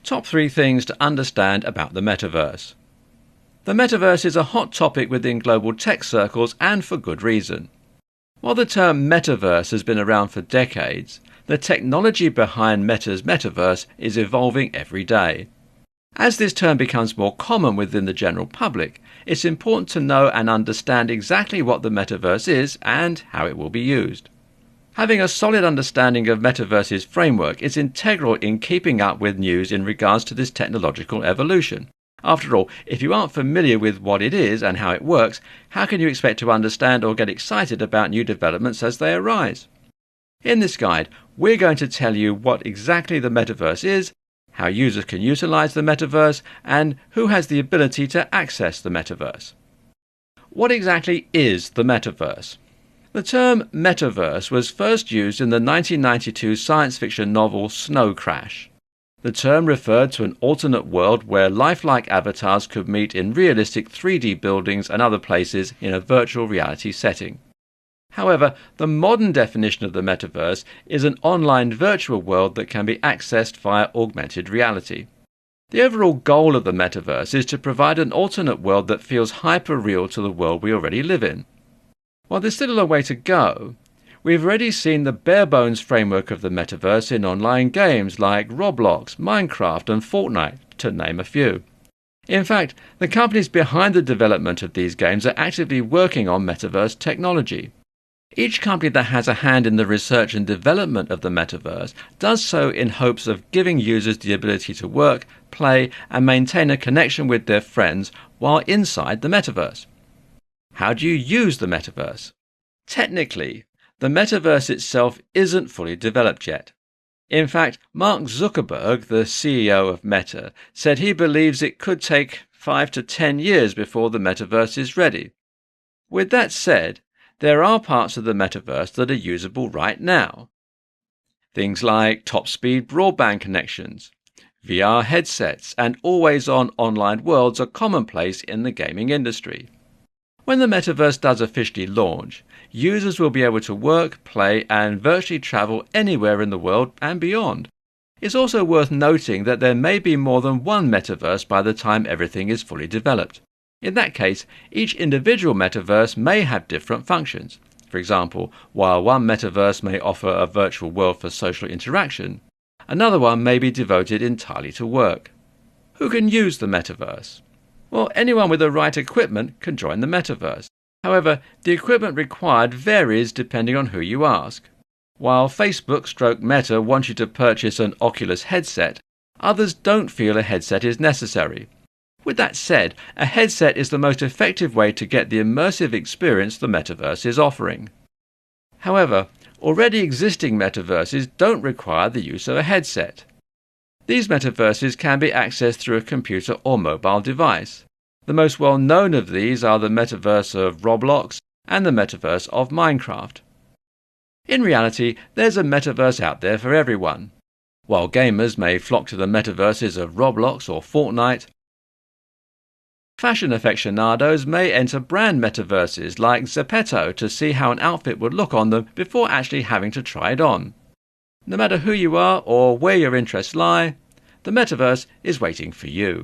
Top 3 things to understand about the Metaverse. The Metaverse is a hot topic within global tech circles, and for good reason. While the term Metaverse has been around for decades, the technology behind Meta's Metaverse is evolving every day. As this term becomes more common within the general public, it's important to know and understand exactly what the Metaverse is and how it will be used. Having a solid understanding of Metaverse's framework is integral in keeping up with news in regards to this technological evolution. After all, if you aren't familiar with what it is and how it works, how can you expect to understand or get excited about new developments as they arise? In this guide, we're going to tell you what exactly the Metaverse is, how users can utilize the Metaverse, and who has the ability to access the Metaverse. What exactly is the Metaverse? The term Metaverse was first used in the 1992 science fiction novel Snow Crash. The term referred to an alternate world where lifelike avatars could meet in realistic 3D buildings and other places in a virtual reality setting. However, the modern definition of the Metaverse is an online virtual world that can be accessed via augmented reality. The overall goal of the Metaverse is to provide an alternate world that feels hyper-real to the world we already live in. While there's still a way to go, we've already seen the bare-bones framework of the Metaverse in online games like Roblox, Minecraft and Fortnite, to name a few. In fact, the companies behind the development of these games are actively working on Metaverse technology. Each company that has a hand in the research and development of the Metaverse does so in hopes of giving users the ability to work, play and maintain a connection with their friends while inside the Metaverse. How do you use the Metaverse? Technically, the Metaverse itself isn't fully developed yet. In fact, Mark Zuckerberg, the CEO of Meta, said he believes it could take 5 to 10 years before the Metaverse is ready. With that said, there are parts of the Metaverse that are usable right now. Things like top-speed broadband connections, VR headsets, and always-on online worlds are commonplace in the gaming industry. When the Metaverse does officially launch, users will be able to work, play, and virtually travel anywhere in the world and beyond. It's also worth noting that there may be more than one Metaverse by the time everything is fully developed. In that case, each individual Metaverse may have different functions. For example, while one Metaverse may offer a virtual world for social interaction, another one may be devoted entirely to work. Who can use the Metaverse? Well, anyone with the right equipment can join the Metaverse. However, the equipment required varies depending on who you ask. While Facebook/Meta want you to purchase an Oculus headset, others don't feel a headset is necessary. With that said, a headset is the most effective way to get the immersive experience the Metaverse is offering. However, already existing Metaverses don't require the use of a headset. These Metaverses can be accessed through a computer or mobile device. The most well-known of these are the Metaverse of Roblox and the Metaverse of Minecraft. In reality, there's a Metaverse out there for everyone. While gamers may flock to the Metaverses of Roblox or Fortnite, fashion aficionados may enter brand Metaverses like Zepeto to see how an outfit would look on them before actually having to try it on. No matter who you are or where your interests lie, the Metaverse is waiting for you.